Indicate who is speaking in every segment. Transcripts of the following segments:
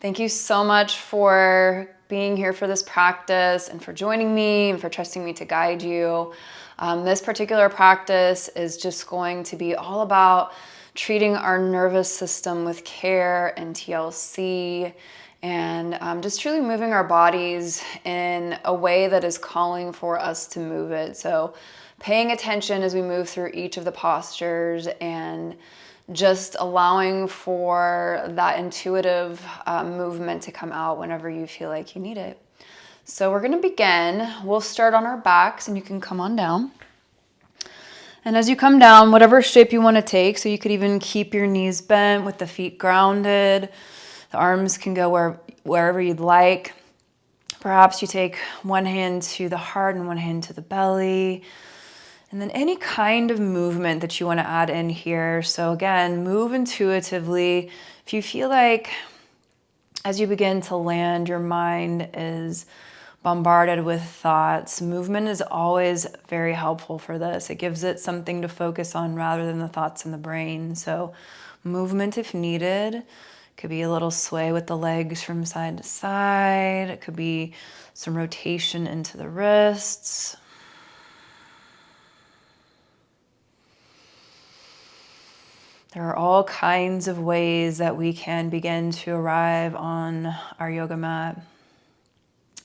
Speaker 1: Thank you so much for being here for this practice and for joining me and for trusting me to guide you. This particular practice is just going to be all about treating our nervous system with care and TLC and just truly moving our bodies in a way that is calling for us to move it. So paying attention as we move through each of the postures and just allowing for that intuitive movement to come out whenever you feel like you need it. So we're going to begin. We'll start on our backs and you can come on down. And as you come down, whatever shape you want to take, so you could even keep your knees bent with the feet grounded. The arms can go wherever you'd like. Perhaps you take one hand to the heart and one hand to the belly. And then any kind of movement that you want to add in here. So again, move intuitively. If you feel like as you begin to land, your mind is bombarded with thoughts, movement is always very helpful for this. It gives it something to focus on rather than the thoughts in the brain. So movement if needed. It could be a little sway with the legs from side to side. It could be some rotation into the wrists. There are all kinds of ways that we can begin to arrive on our yoga mat.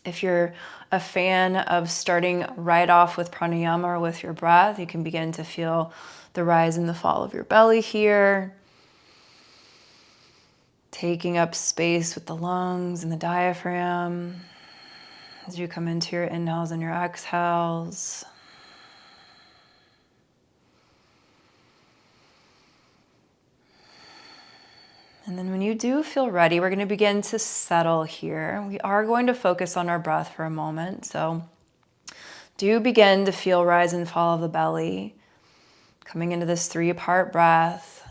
Speaker 1: If you're a fan of starting right off with pranayama or with your breath, you can begin to feel the rise and the fall of your belly here. Taking up space with the lungs and the diaphragm as you come into your inhales and your exhales. And then when you do feel ready, we're going to begin to settle here. We are going to focus on our breath for a moment. So do begin to feel rise and fall of the belly. Coming into this 3-part breath.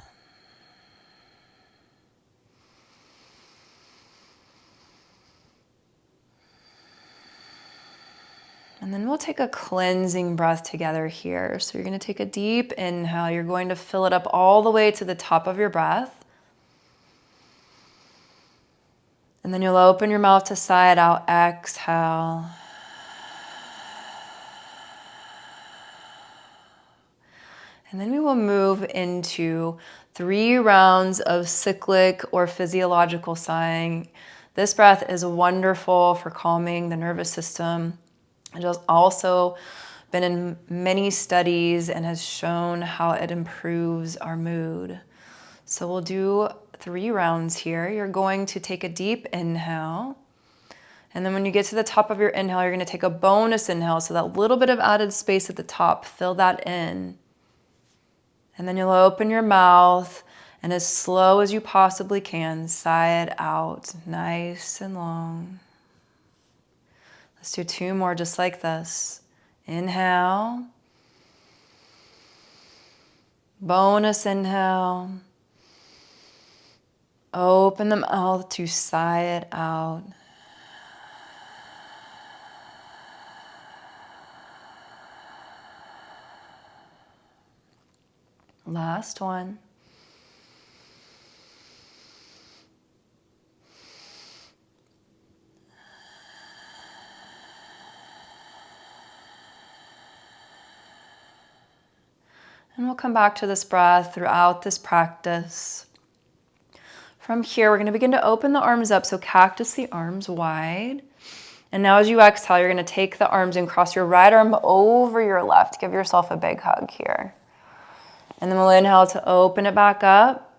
Speaker 1: And then we'll take a cleansing breath together here. So you're going to take a deep inhale. You're going to fill it up all the way to the top of your breath. And then you'll open your mouth to sigh it out. Exhale. And then we will move into 3 rounds of cyclic or physiological sighing. This breath is wonderful for calming the nervous system. It has also been in many studies and has shown how it improves our mood. So we'll do 3 rounds here. You're going to take a deep inhale. And then when you get to the top of your inhale, you're going to take a bonus inhale. So that little bit of added space at the top, fill that in. And then you'll open your mouth and as slow as you possibly can, sigh it out nice and long. Let's do 2 more just like this. Inhale. Bonus inhale. Open the mouth to sigh it out. Last one. And we'll come back to this breath throughout this practice. From here, we're going to begin to open the arms up, so cactus the arms wide. And now as you exhale, you're going to take the arms and cross your right arm over your left. Give yourself a big hug here. And then we'll inhale to open it back up.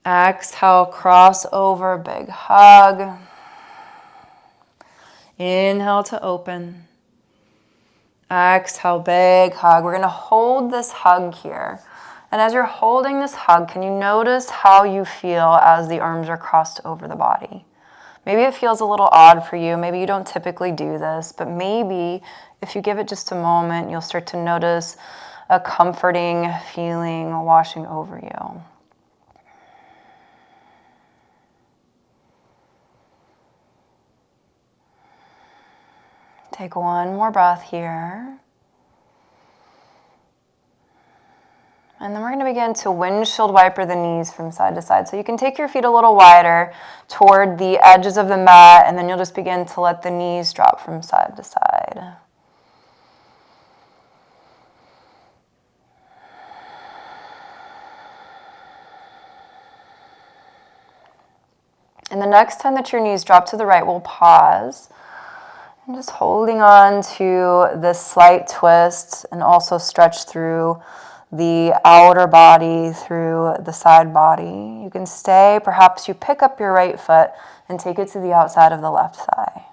Speaker 1: Exhale, cross over, big hug. Inhale to open. Exhale, big hug. We're going to hold this hug here. And as you're holding this hug, can you notice how you feel as the arms are crossed over the body? Maybe it feels a little odd for you. Maybe you don't typically do this, but maybe if you give it just a moment, you'll start to notice a comforting feeling washing over you. Take one more breath here. And then we're going to begin to windshield wiper the knees from side to side. So you can take your feet a little wider toward the edges of the mat, and then you'll just begin to let the knees drop from side to side. And the next time that your knees drop to the right, we'll pause. And just holding on to this slight twist and also stretch through the outer body, through the side body. You can stay. Perhaps you pick up your right foot and take it to the outside of the left thigh.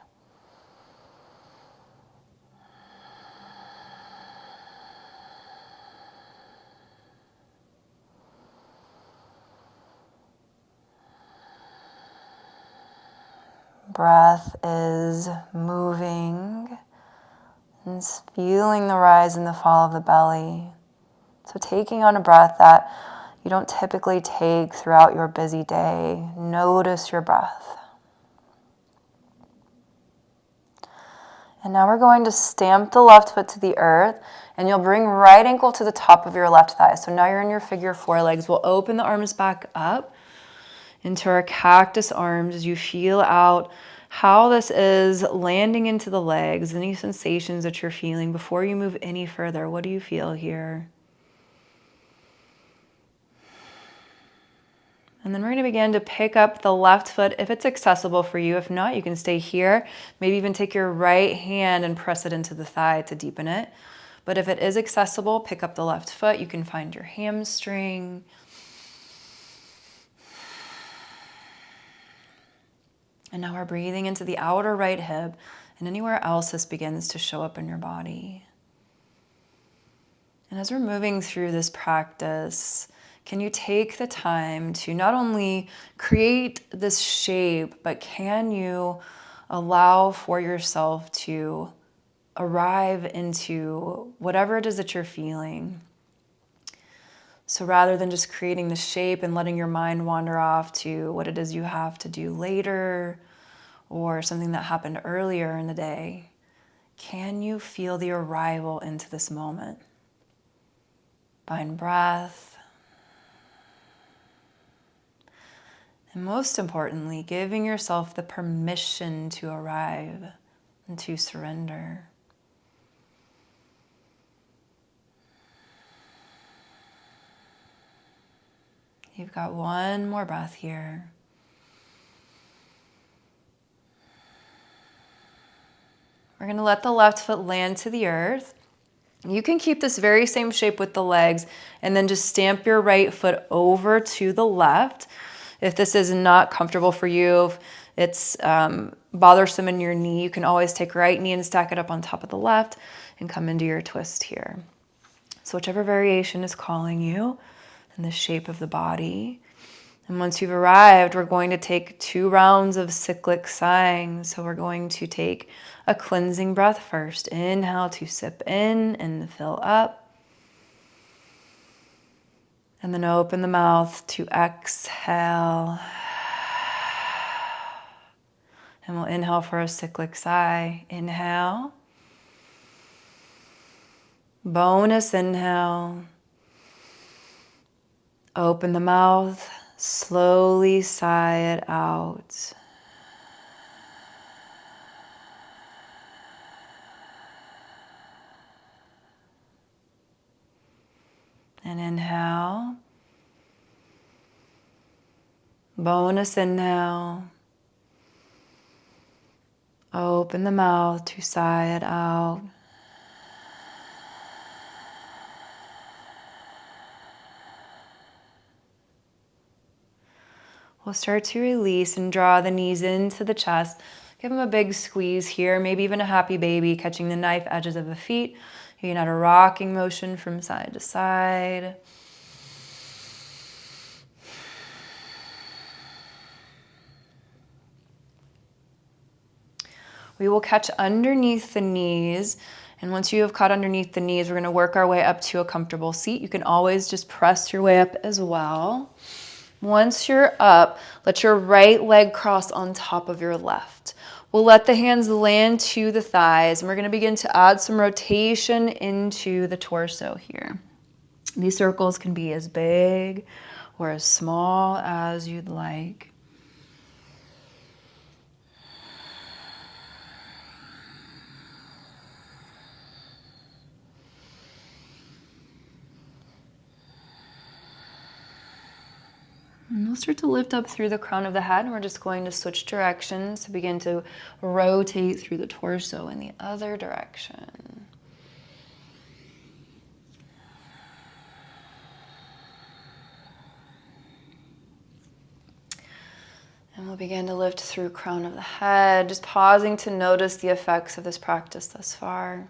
Speaker 1: Breath is moving and feeling the rise and the fall of the belly. So taking on a breath that you don't typically take throughout your busy day. Notice your breath. And now we're going to stamp the left foot to the earth, and you'll bring right ankle to the top of your left thigh. So now you're in your figure four legs. We'll open the arms back up into our cactus arms as you feel out how this is landing into the legs, any sensations that you're feeling before you move any further. What do you feel here? And then we're going to begin to pick up the left foot if it's accessible for you. If not, you can stay here. Maybe even take your right hand and press it into the thigh to deepen it. But if it is accessible, pick up the left foot. You can find your hamstring. And now we're breathing into the outer right hip and anywhere else this begins to show up in your body. And as we're moving through this practice, can you take the time to not only create this shape, but can you allow for yourself to arrive into whatever it is that you're feeling? So rather than just creating the shape and letting your mind wander off to what it is you have to do later or something that happened earlier in the day, can you feel the arrival into this moment? Find breath. And most importantly, giving yourself the permission to arrive and to surrender. You've got one more breath here. We're going to let the left foot land to the earth. You can keep this very same shape with the legs and then just stamp your right foot over to the left. If this is not comfortable for you, if it's bothersome in your knee, you can always take right knee and stack it up on top of the left and come into your twist here. So whichever variation is calling you and the shape of the body. And once you've arrived, we're going to take 2 rounds of cyclic sighing. So we're going to take a cleansing breath first. Inhale to sip in and fill up. And then open the mouth to exhale. And we'll inhale for a cyclic sigh. Inhale. Bonus inhale. Open the mouth. Slowly sigh it out. And inhale. Bonus inhale. Open the mouth to sigh it out. We'll start to release and draw the knees into the chest. Give them a big squeeze here, maybe even a happy baby, catching the knife edges of the feet. You can add a rocking motion from side to side. We will catch underneath the knees. And once you have caught underneath the knees, we're going to work our way up to a comfortable seat. You can always just press your way up as well. Once you're up, let your right leg cross on top of your left. We'll let the hands land to the thighs, and we're going to begin to add some rotation into the torso here. These circles can be as big or as small as you'd like. And we'll start to lift up through the crown of the head, and we're just going to switch directions to begin to rotate through the torso in the other direction. And we'll begin to lift through crown of the head, just pausing to notice the effects of this practice thus far.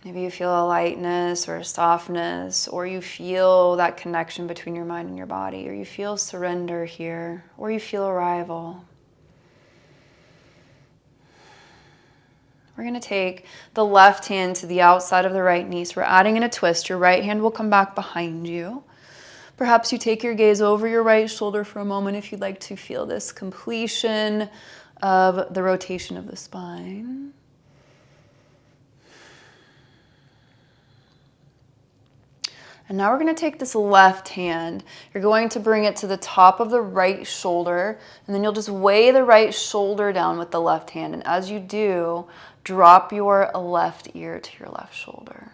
Speaker 1: Maybe you feel a lightness or a softness, or you feel that connection between your mind and your body, or you feel surrender here, or you feel arrival. We're going to take the left hand to the outside of the right knee. So we're adding in a twist. Your right hand will come back behind you. Perhaps you take your gaze over your right shoulder for a moment if you'd like to feel this completion of the rotation of the spine. And now we're going to take this left hand. You're going to bring it to the top of the right shoulder, and then you'll just weigh the right shoulder down with the left hand. And as you do, drop your left ear to your left shoulder.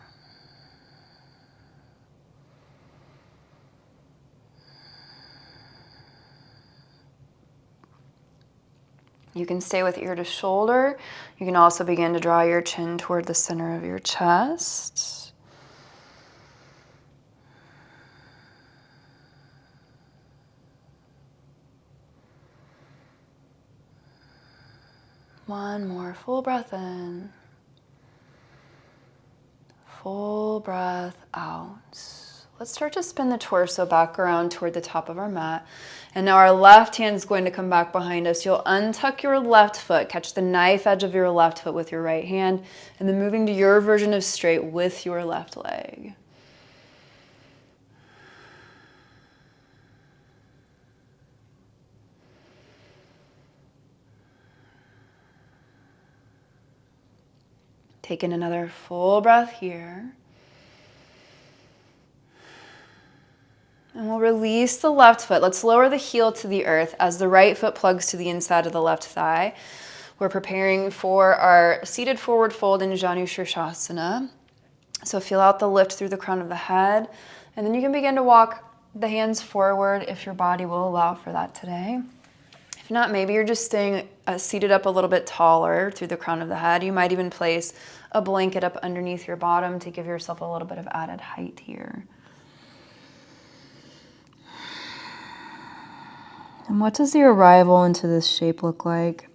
Speaker 1: You can stay with ear to shoulder. You can also begin to draw your chin toward the center of your chest. One more full breath in. Full breath out. Let's start to spin the torso back around toward the top of our mat. And now our left hand is going to come back behind us. You'll untuck your left foot, catch the knife edge of your left foot with your right hand, and then moving to your version of straight with your left leg. Take in another full breath here. And we'll release the left foot. Let's lower the heel to the earth as the right foot plugs to the inside of the left thigh. We're preparing for our seated forward fold in Janu Shirshasana. So feel out the lift through the crown of the head. And then you can begin to walk the hands forward if your body will allow for that today. If not, maybe you're just staying seated up a little bit taller through the crown of the head. You might even place a blanket up underneath your bottom to give yourself a little bit of added height here. And what does the arrival into this shape look like?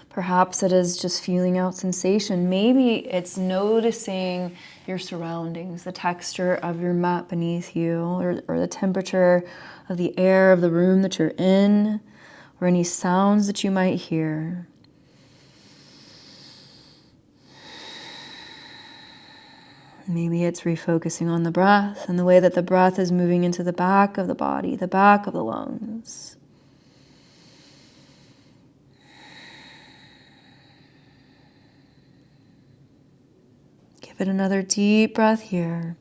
Speaker 1: Perhaps it is just feeling out sensation. Maybe it's noticing your surroundings, the texture of your mat beneath you, or the temperature of the air of the room that you're in, or any sounds that you might hear. Maybe it's refocusing on the breath and the way that the breath is moving into the back of the body, the back of the lungs. Give it another deep breath here.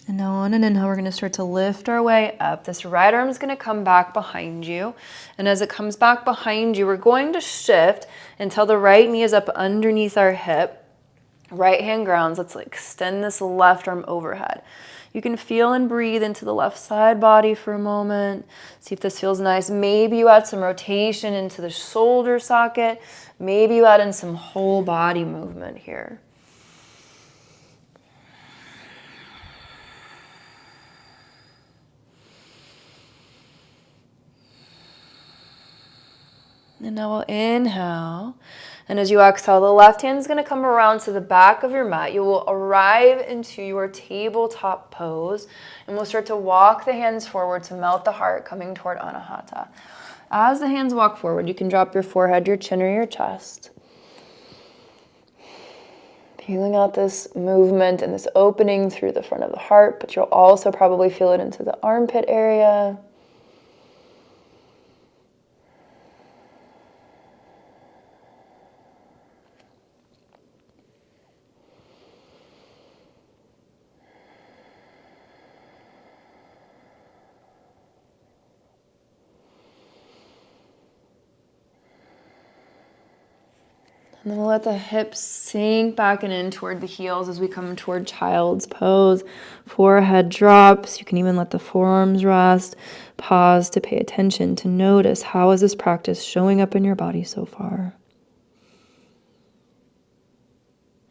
Speaker 1: And now on an inhale, we're going to start to lift our way up. This right arm is going to come back behind you. And as it comes back behind you, we're going to shift until the right knee is up underneath our hip. Right hand grounds. Let's extend this left arm overhead. You can feel and breathe into the left side body for a moment. See if this feels nice. Maybe you add some rotation into the shoulder socket. Maybe you add in some whole body movement here. And now we'll inhale. And as you exhale, the left hand is going to come around to the back of your mat. You will arrive into your tabletop pose. And we'll start to walk the hands forward to melt the heart, coming toward Anahata. As the hands walk forward, you can drop your forehead, your chin, or your chest. Feeling out this movement and this opening through the front of the heart, but you'll also probably feel it into the armpit area. And then we'll let the hips sink back and in toward the heels as we come toward child's pose. Forehead drops. You can even let the forearms rest. Pause to pay attention, to notice how is this practice showing up in your body so far.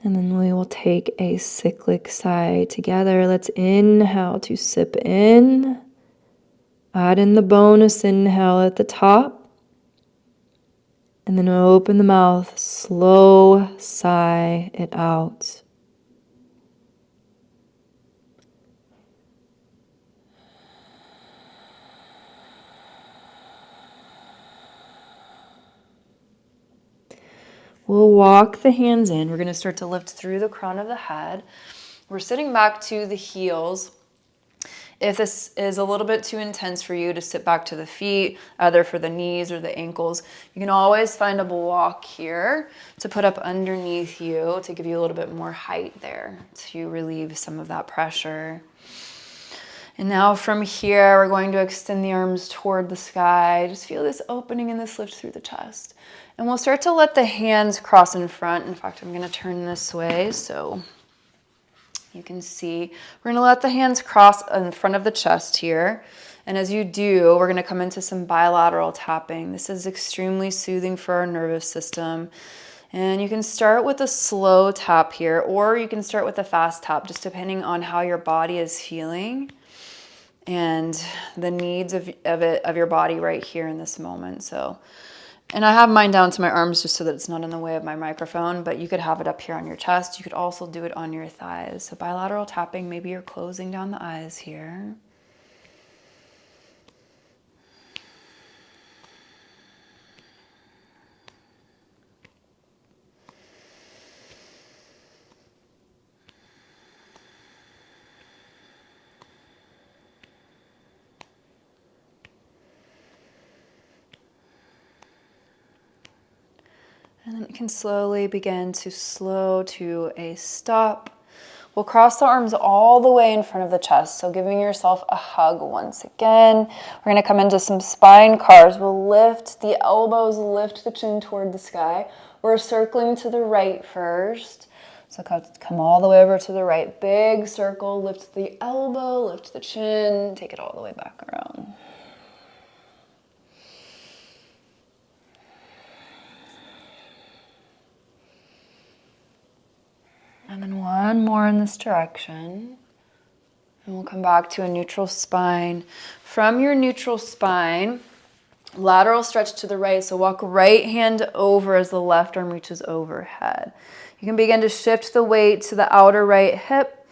Speaker 1: And then we will take a cyclic sigh together. Let's inhale to sip in. Add in the bonus inhale at the top. And then open the mouth, slow sigh it out. We'll walk the hands in. We're going to start to lift through the crown of the head. We're sitting back to the heels. If this is a little bit too intense for you to sit back to the feet, either for the knees or the ankles, you can always find a block here to put up underneath you to give you a little bit more height there to relieve some of that pressure. And now from here, we're going to extend the arms toward the sky. Just feel this opening and this lift through the chest. And we'll start to let the hands cross in front. In fact, I'm going to turn this way so you can see. We're going to let the hands cross in front of the chest here. And as you do, we're going to come into some bilateral tapping. This is extremely soothing for our nervous system. And you can start with a slow tap here, or you can start with a fast tap, just depending on how your body is feeling and the needs of your body right here in this moment. So, and I have mine down to my arms just so that it's not in the way of my microphone, but you could have it up here on your chest. You could also do it on your thighs. So bilateral tapping, maybe you're closing down the eyes here. And then you can slowly begin to slow to a stop. We'll cross the arms all the way in front of the chest. So giving yourself a hug once again. We're going to come into some spine cars. We'll lift the elbows, lift the chin toward the sky. We're circling to the right first. So come all the way over to the right. Big circle, lift the elbow, lift the chin, take it all the way back around. And then one more in this direction. And we'll come back to a neutral spine. From your neutral spine, lateral stretch to the right. So walk right hand over as the left arm reaches overhead. You can begin to shift the weight to the outer right hip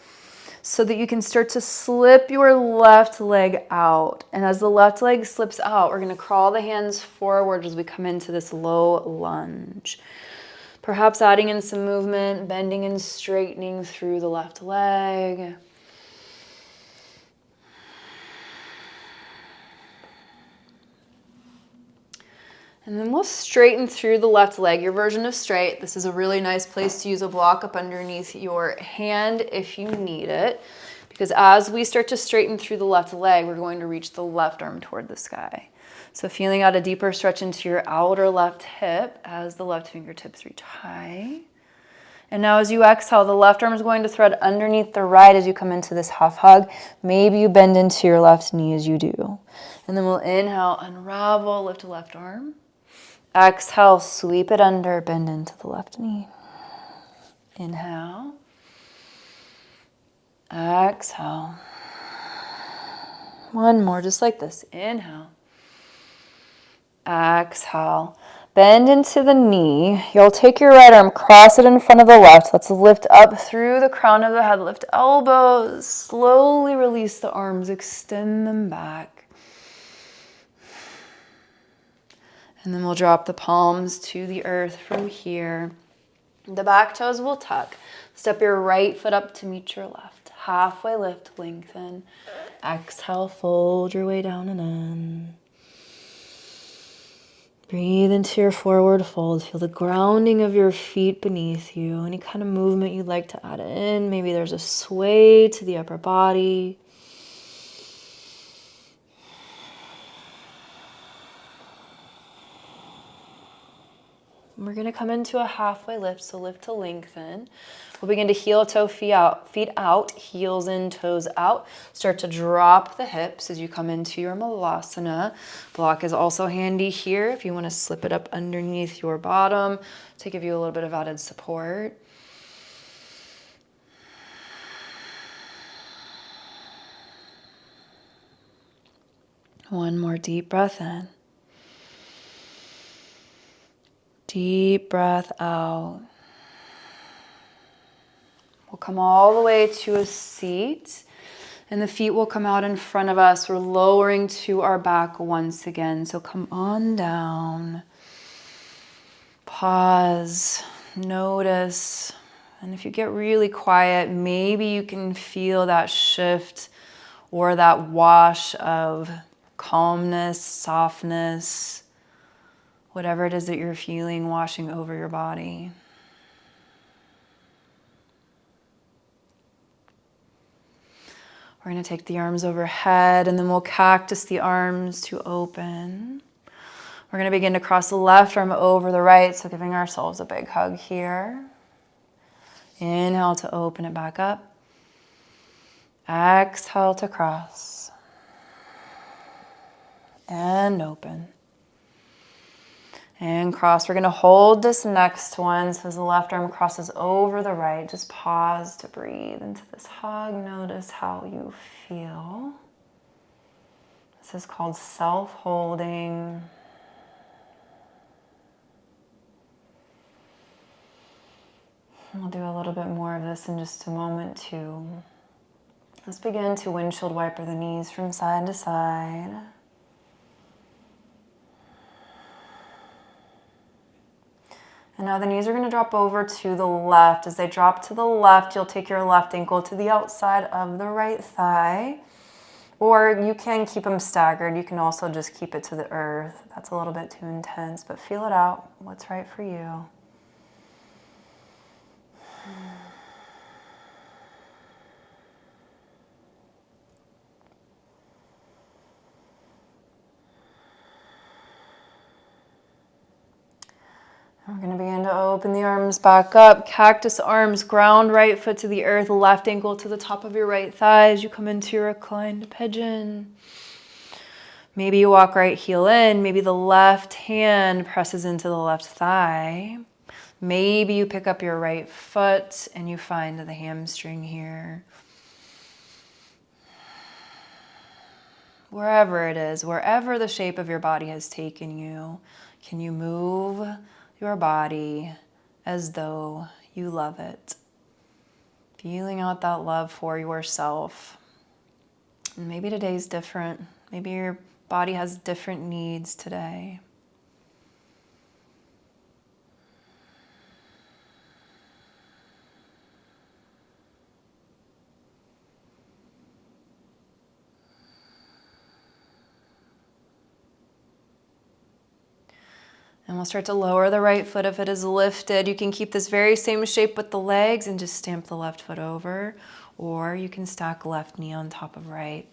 Speaker 1: so that you can start to slip your left leg out. And as the left leg slips out, we're going to crawl the hands forward as we come into this low lunge. Perhaps adding in some movement, bending and straightening through the left leg. And then we'll straighten through the left leg, your version of straight. This is a really nice place to use a block up underneath your hand if you need it. Because as we start to straighten through the left leg, we're going to reach the left arm toward the sky. So feeling out a deeper stretch into your outer left hip as the left fingertips reach high. And now as you exhale, the left arm is going to thread underneath the right as you come into this half hug. Maybe you bend into your left knee as you do. And then we'll inhale, unravel, lift the left arm. Exhale, sweep it under, bend into the left knee. Inhale. Exhale. One more, just like this. Inhale. Exhale. Bend into the knee. You'll take your right arm, cross it in front of the left. Let's lift up through the crown of the head. Lift elbows. Slowly release the arms. Extend them back. And then we'll drop the palms to the earth from here. The back toes will tuck. Step your right foot up to meet your left. Halfway lift, lengthen. Exhale, fold your way down and in. Breathe into your forward fold. Feel the grounding of your feet beneath you. Any kind of movement you'd like to add in. Maybe there's a sway to the upper body. We're going to come into a halfway lift, so lift to lengthen. We'll begin to heel toe, feet out, heels in, toes out. Start to drop the hips as you come into your malasana. Block is also handy here if you want to slip it up underneath your bottom to give you a little bit of added support. One more deep breath in. Deep breath out. We'll come all the way to a seat, and the feet will come out in front of us. We're lowering to our back once again. So come on down. Pause. Notice. And if you get really quiet, maybe you can feel that shift or that wash of calmness, softness, whatever it is that you're feeling washing over your body. We're going to take the arms overhead, and then we'll cactus the arms to open. We're going to begin to cross the left arm over the right, so giving ourselves a big hug here. Inhale to open it back up. Exhale to cross. And open. And cross. We're going to hold this next one. So as the left arm crosses over the right, just pause to breathe into this hug. Notice how you feel. This is called self-holding. We'll do a little bit more of this in just a moment too. Let's begin to windshield wiper the knees from side to side. And now the knees are going to drop over to the left. As they drop to the left, you'll take your left ankle to the outside of the right thigh. Or you can keep them staggered. You can also just keep it to the earth. That's a little bit too intense, but feel it out. What's right for you? We're going to begin to open the arms back up. Cactus arms, ground right foot to the earth, left ankle to the top of your right thigh as you come into your reclined pigeon. Maybe you walk right heel in. Maybe the left hand presses into the left thigh. Maybe you pick up your right foot and you find the hamstring here. Wherever it is, wherever the shape of your body has taken you, can you move your body as though you love it? Feeling out that love for yourself. And maybe today's different. Maybe your body has different needs today. And we'll start to lower the right foot if it is lifted. You can keep this very same shape with the legs and just stamp the left foot over. Or you can stack left knee on top of right.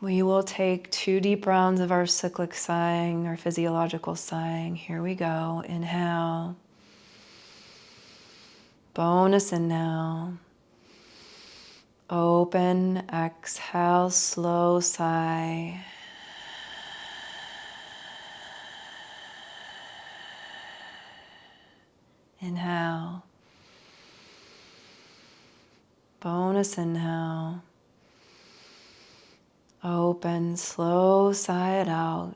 Speaker 1: We will take 2 deep rounds of our cyclic sighing, our physiological sighing. Here we go. Inhale. Bonus inhale. Open. Exhale. Slow sigh. Inhale. Bonus inhale. Open, slow, sigh it out.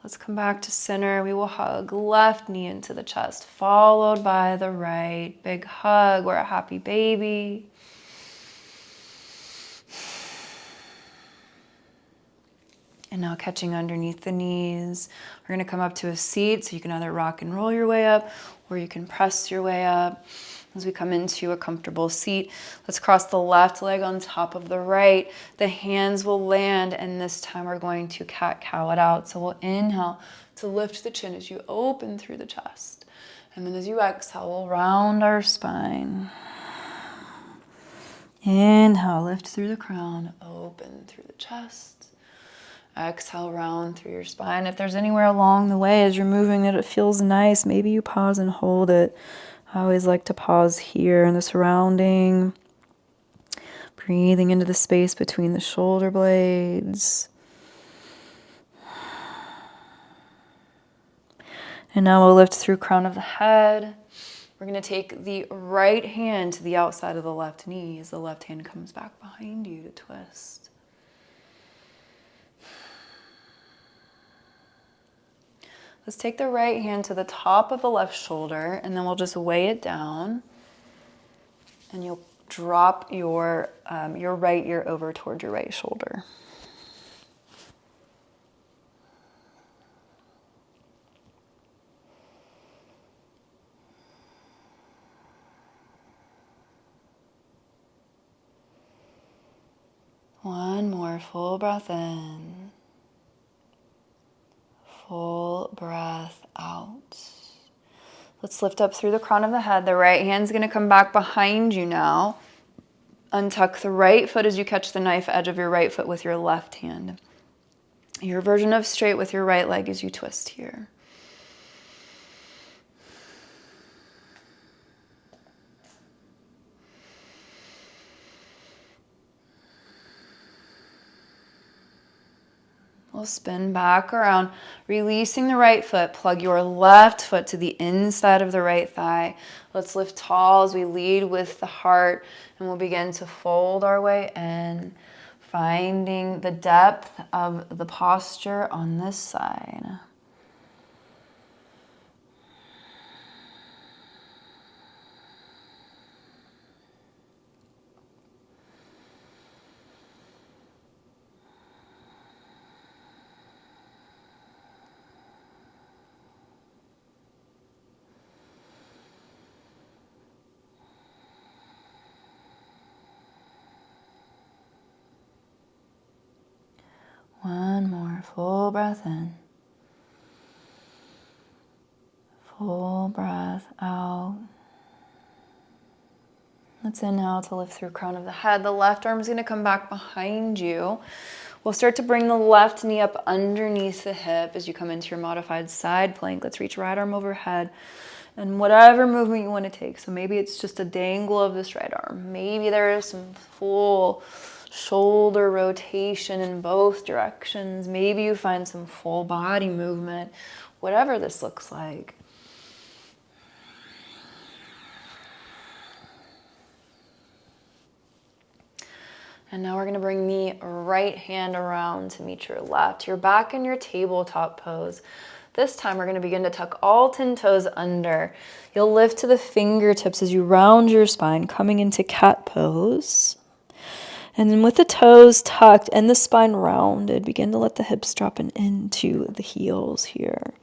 Speaker 1: Let's come back to center. We will hug left knee into the chest, followed by the right. Big hug. We're a happy baby. And now catching underneath the knees. We're going to come up to a seat, so you can either rock and roll your way up, or you can press your way up. As we come into a comfortable seat, let's cross the left leg on top of the right. The hands will land, and this time we're going to cat-cow it out. So we'll inhale to lift the chin as you open through the chest. And then as you exhale, we'll round our spine. Inhale, lift through the crown, open through the chest. Exhale, round through your spine. If there's anywhere along the way as you're moving that it feels nice, maybe you pause and hold it. I always like to pause here in the surrounding. Breathing into the space between the shoulder blades. And now we'll lift through crown of the head. We're going to take the right hand to the outside of the left knee as the left hand comes back behind you to twist. Let's take the right hand to the top of the left shoulder, and then we'll just weigh it down. And you'll drop your right ear over toward your right shoulder. One more full breath in. Full breath out. Let's lift up through the crown of the head. The right hand's going to come back behind you now. Untuck the right foot as you catch the knife edge of your right foot with your left hand. Your version of straight with your right leg as you twist here. We'll spin back around, releasing the right foot. Plug your left foot to the inside of the right thigh. Let's lift tall as we lead with the heart, and we'll begin to fold our way in, finding the depth of the posture on this side. One more full breath in. Full breath out. Let's inhale to lift through crown of the head. The left arm is going to come back behind you. We'll start to bring the left knee up underneath the hip as you come into your modified side plank. Let's reach right arm overhead. And whatever movement you want to take. So maybe it's just a dangle of this right arm. Maybe there is some full shoulder rotation in both directions. Maybe you find some full body movement, whatever this looks like. And now we're going to bring the right hand around to meet your left. You're back in your tabletop pose. This time we're going to begin to tuck all 10 toes under. You'll lift to the fingertips as you round your spine, coming into cat pose. And then with the toes tucked and the spine rounded, begin to let the hips drop into the heels here.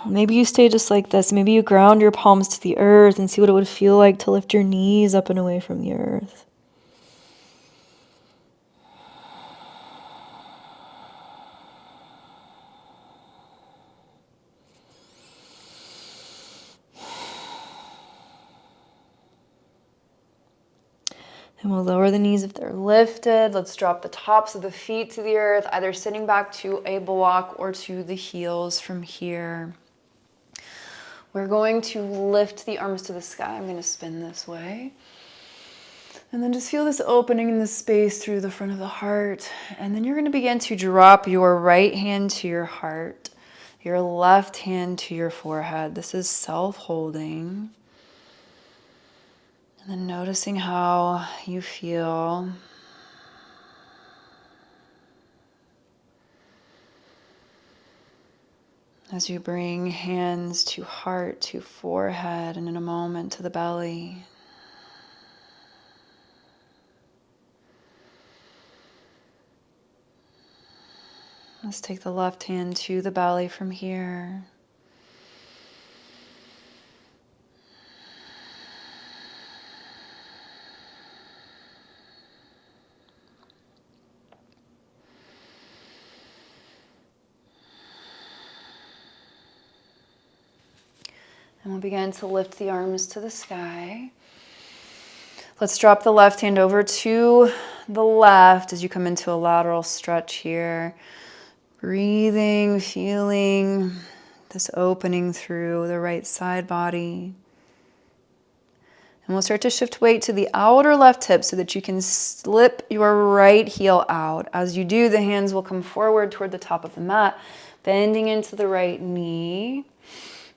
Speaker 1: Maybe you stay just like this. Maybe you ground your palms to the earth and see what it would feel like to lift your knees up and away from the earth. And we'll lower the knees if they're lifted. Let's drop the tops of the feet to the earth, either sitting back to a block or to the heels from here. We're going to lift the arms to the sky. I'm going to spin this way. And then just feel this opening in the space through the front of the heart. And then you're going to begin to drop your right hand to your heart, your left hand to your forehead. This is self-holding. And then noticing how you feel. As you bring hands to heart, to forehead, and in a moment to the belly. Let's take the left hand to the belly from here. And we'll begin to lift the arms to the sky. Let's drop the left hand over to the left as you come into a lateral stretch here. Breathing, feeling this opening through the right side body. And we'll start to shift weight to the outer left hip so that you can slip your right heel out. As you do, the hands will come forward toward the top of the mat, bending into the right knee.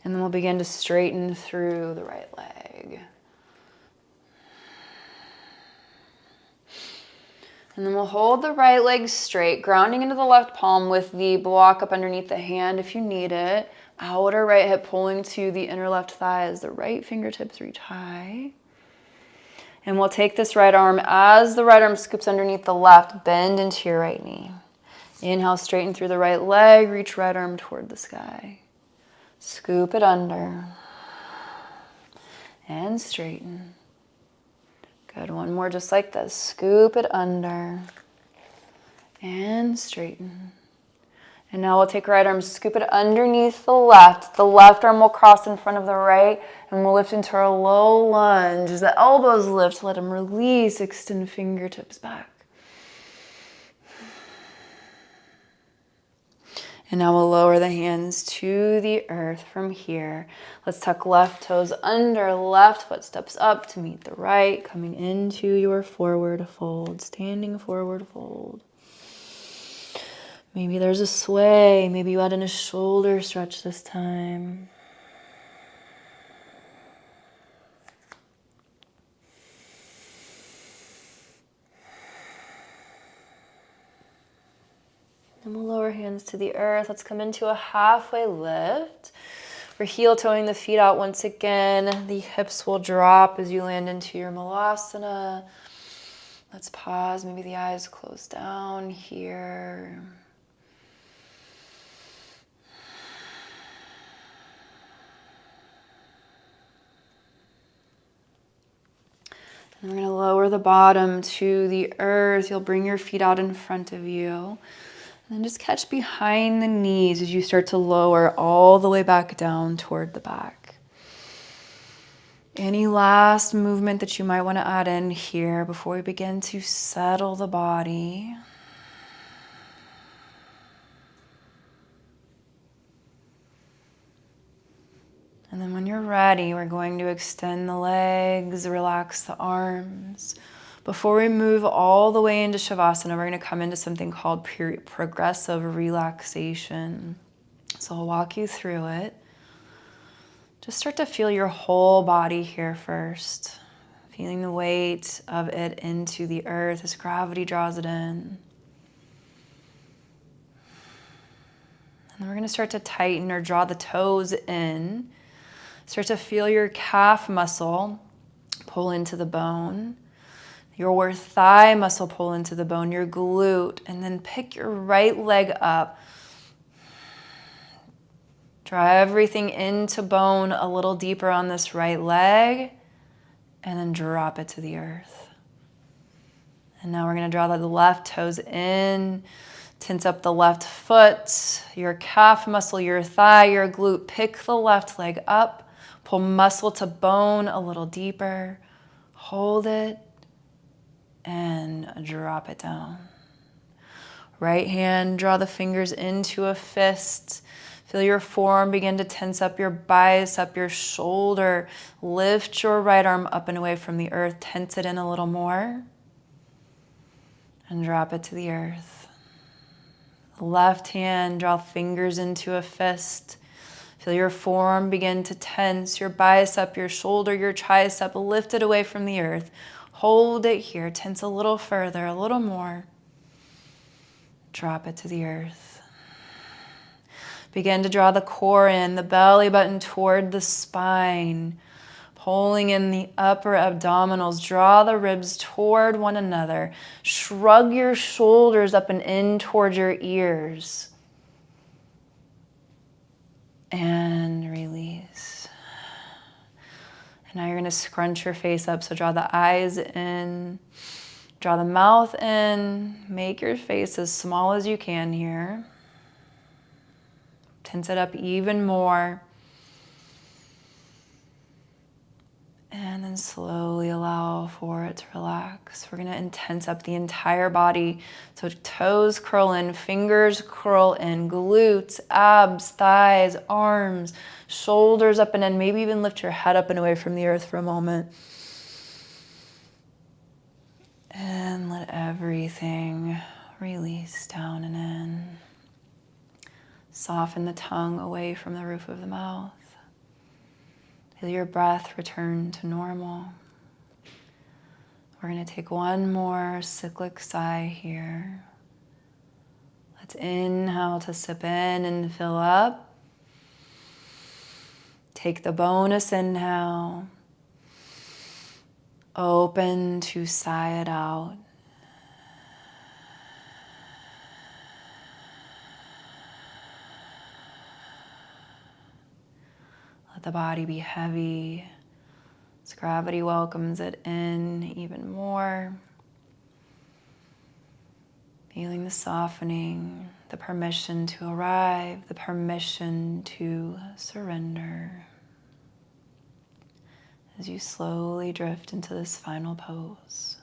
Speaker 1: And then we'll begin to straighten through the right leg. And then we'll hold the right leg straight, grounding into the left palm with the block up underneath the hand if you need it. Outer right hip pulling to the inner left thigh as the right fingertips reach high. And we'll take this right arm as the right arm scoops underneath the left, bend into your right knee. Inhale, straighten through the right leg, reach right arm toward the sky. Scoop it under. And straighten. Good, one more just like this. Scoop it under. And straighten. And now we'll take right arm, scoop it underneath the left. The left arm will cross in front of the right, and we'll lift into our low lunge. As the elbows lift, let them release, extend fingertips back. And now we'll lower the hands to the earth from here. Let's tuck left toes under, left foot steps up to meet the right, coming into your forward fold, standing forward fold. Maybe there's a sway. Maybe you add in a shoulder stretch this time. And we'll lower hands to the earth. Let's come into a halfway lift. We're heel toeing the feet out once again. The hips will drop as you land into your malasana. Let's pause. Maybe the eyes close down here. And we're going to lower the bottom to the earth. You'll bring your feet out in front of you. And then just catch behind the knees as you start to lower all the way back down toward the back. Any last movement that you might want to add in here before we begin to settle the body. And then when you're ready, we're going to extend the legs, relax the arms. Before we move all the way into Shavasana, we're going to come into something called progressive relaxation. So I'll walk you through it. Just start to feel your whole body here first. Feeling the weight of it into the earth as gravity draws it in. And then we're going to start to tighten or draw the toes in. Start to feel your calf muscle pull into the bone, your thigh muscle pull into the bone, your glute, and then pick your right leg up. Draw everything into bone a little deeper on this right leg, and then drop it to the earth. And now we're going to draw the left toes in, tense up the left foot, your calf muscle, your thigh, your glute. Pick the left leg up. Pull muscle to bone a little deeper. Hold it and drop it down. Right hand, draw the fingers into a fist. Feel your forearm begin to tense up your bicep, your shoulder. Lift your right arm up and away from the earth. Tense it in a little more. And drop it to the earth. Left hand, draw fingers into a fist. Feel your forearm begin to tense, your bicep, your shoulder, your tricep, lift it away from the earth. Hold it here, tense a little further, a little more. Drop it to the earth. Begin to draw the core in, the belly button toward the spine. Pulling in the upper abdominals, draw the ribs toward one another. Shrug your shoulders up and in toward your ears. And release. And now you're going to scrunch your face up. So draw the eyes in, draw the mouth in, make your face as small as you can here. Tense it up even more. And then slowly allow for it to relax. We're gonna intense up the entire body. So toes curl in, fingers curl in, glutes, abs, thighs, arms, shoulders up and in. Maybe even lift your head up and away from the earth for a moment. And let everything release down and in. Soften the tongue away from the roof of the mouth. Feel your breath return to normal. We're going to take one more cyclic sigh here. Let's inhale to sip in and fill up. Take the bonus inhale. Open to sigh it out. Let the body be heavy as gravity welcomes it in even more. Feeling the softening, the permission to arrive, the permission to surrender as you slowly drift into this final pose.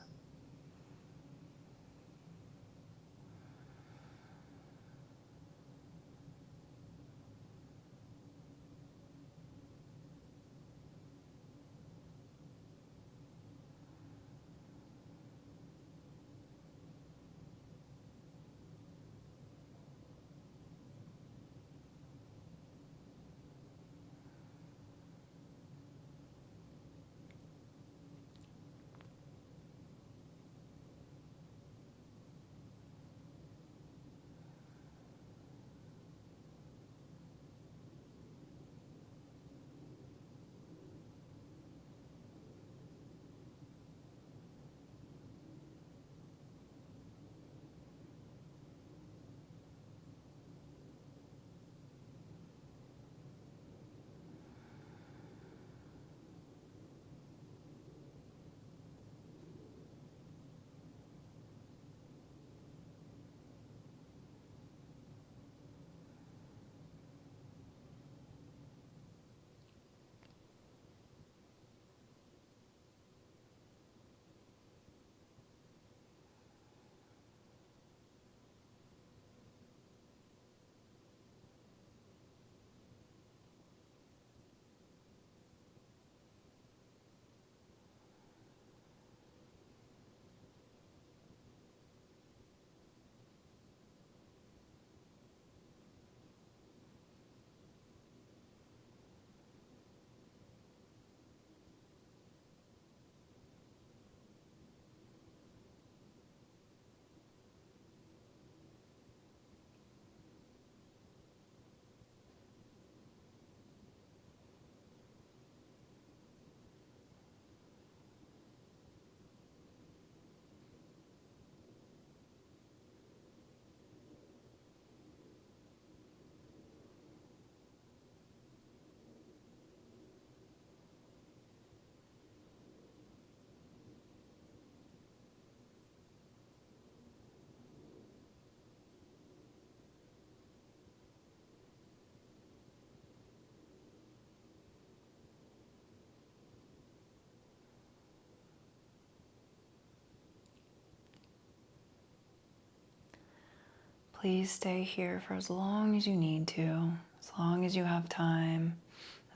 Speaker 1: Please stay here for as long as you need to, as long as you have time,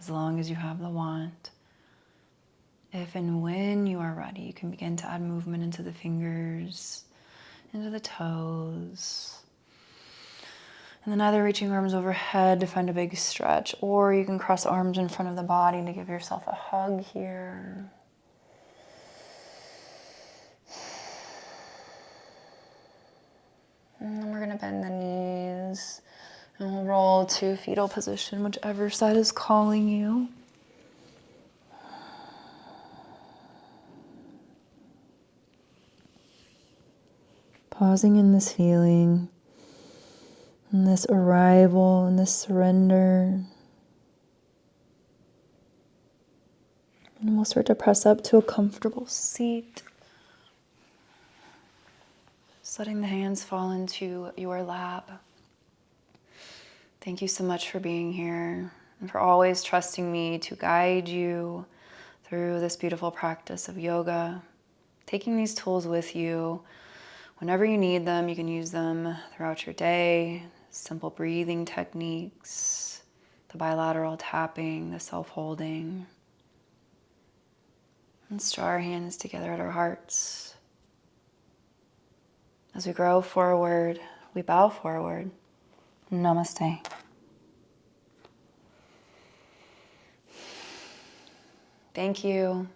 Speaker 1: as long as you have the want. If and when you are ready, you can begin to add movement into the fingers, into the toes. And then either reaching arms overhead to find a big stretch, or you can cross arms in front of the body to give yourself a hug here. And then we're going to bend the knees and we'll roll to fetal position, whichever side is calling you. Pausing in this feeling, in this arrival, in this surrender. And we'll start to press up to a comfortable seat. Just letting the hands fall into your lap. Thank you so much for being here and for always trusting me to guide you through this beautiful practice of yoga, taking these tools with you. Whenever you need them, you can use them throughout your day. Simple breathing techniques, the bilateral tapping, the self-holding. Let's draw our hands together at our hearts. As we grow forward, we bow forward. Namaste. Thank you.